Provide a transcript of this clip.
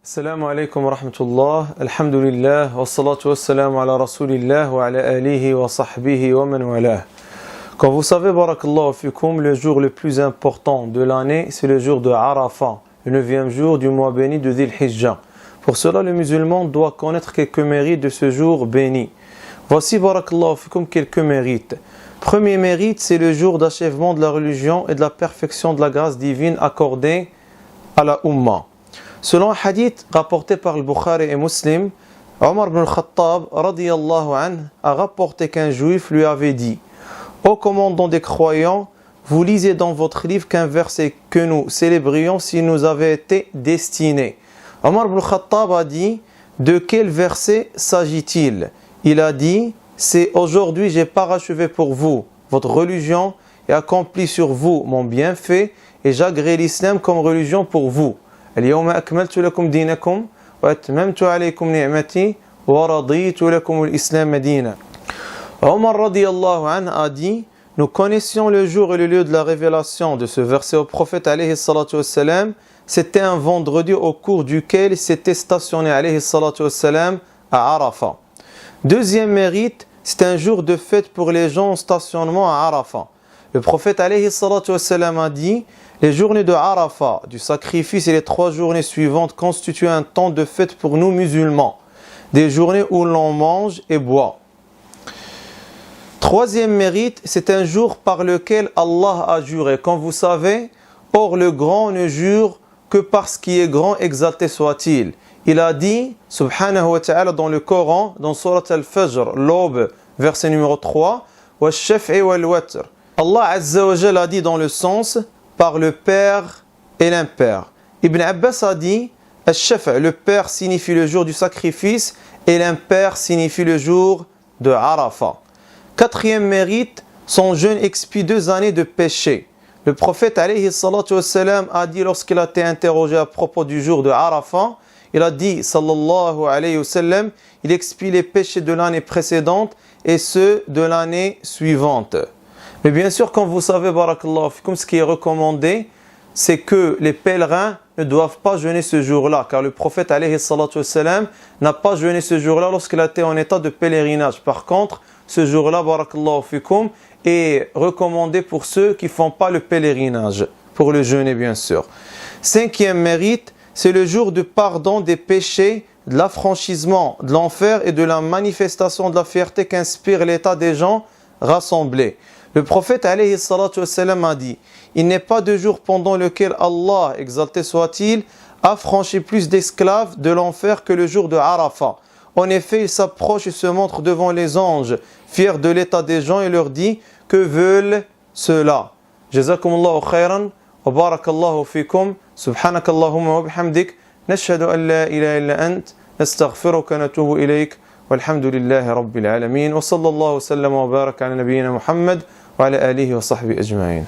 Assalamu alaikum wa rahmatullah, alhamdulillah, wa salatu wa salam ala rasulillah wa ala alihi wa sahbihi wa man walah. Comme vous savez, barakallahu fikum, le jour le plus important de l'année, c'est le jour de Arafat, le 9e jour du mois béni de Dhil Hijjah. Pour cela, le musulman doit connaître quelques mérites de ce jour béni. Voici, barakallahu fikum, quelques mérites. Premier mérite, c'est le jour d'achèvement de la religion et de la perfection de la grâce divine accordée à la Ummah. Selon un hadith rapporté par le Bukhari et Muslim, Omar ibn al-Khattab radiyallahu anhu a rapporté qu'un juif lui avait dit: Ô commandant des croyants, vous lisez dans votre livre qu'un verset que nous célébrions s'il nous avait été destiné. Omar ibn al-Khattab a dit: de quel verset s'agit-il? Il a dit: c'est aujourd'hui j'ai parachevé pour vous votre religion et accompli sur vous mon bienfait et j'agrée l'islam comme religion pour vous. اليوم أكملت لكم دينكم وأتممت عليكم نعمتي ورضيت لكم الإسلام دينا. Omar radiyallahu anhu a dit: nous connaissions le jour et le lieu de la révélation de ce verset au prophète alayhi salatu wassalam. C'était un vendredi au cours duquel il s'était stationné alayhi salatu wassalam à Arafat. Deuxième mérite, c'est un jour de fête pour les gens en stationnement à Arafat. Le prophète alayhi salatu wassalam a dit: les journées de Arafat, du sacrifice et les 3 journées suivantes constituent un temps de fête pour nous musulmans, des journées où l'on mange et boit. Troisième mérite, c'est un jour par lequel Allah a juré. Comme vous savez, or le grand ne jure que parce qu'il est grand, exalté soit-il. Il a dit, subhanahu wa ta'ala, dans le Coran, dans Surat al-Fajr, l'aube, verset numéro 3, wa shaf'i wal watr. Allah Azza wa Jalla a dit dans le sens par le père et l'impère. Ibn Abbas a dit: Al-Shaf', le père signifie le jour du sacrifice et l'impère signifie le jour de Arafat. Quatrième mérite, son jeûne expie 2 années de péché. Le prophète alayhi salatu wassalam a dit lorsqu'il a été interrogé à propos du jour de Arafat, il a dit sallallahu alayhi wa sallam, il expie les péchés de l'année précédente et ceux de l'année suivante. Mais bien sûr, comme vous savez, barakallahu fikum, ce qui est recommandé, c'est que les pèlerins ne doivent pas jeûner ce jour-là, car le prophète alayhi salatu wassalam n'a pas jeûné ce jour-là lorsqu'il était en état de pèlerinage. Par contre, ce jour-là, barakallahu fikum, est recommandé pour ceux qui ne font pas le pèlerinage, pour le jeûner bien sûr. 5e mérite, c'est le jour du pardon des péchés, de l'affranchissement de l'enfer et de la manifestation de la fierté qu'inspire l'état des gens rassemblés. Le prophète alayhi salatu wassalam a dit: il n'est pas de jour pendant lequel Allah, exalté soit-il, a franchi plus d'esclaves de l'enfer que le jour de Arafat. En effet, il s'approche et se montre devant les anges, fier de l'état des gens, et leur dit: que veulent ceux-là? Jazakumullahu khairan wa barakallahu fikum, subhanakallahumma wa bihamdik, nashhadu an la ilaha illa ant, nastaghfiruka wa natubu ilayk, walhamdulillahi rabbil alamin, wa sallallahu sallam wa baraka ala nabiyyina Muhammad wa ala alihi wa sahbihi ajma'in.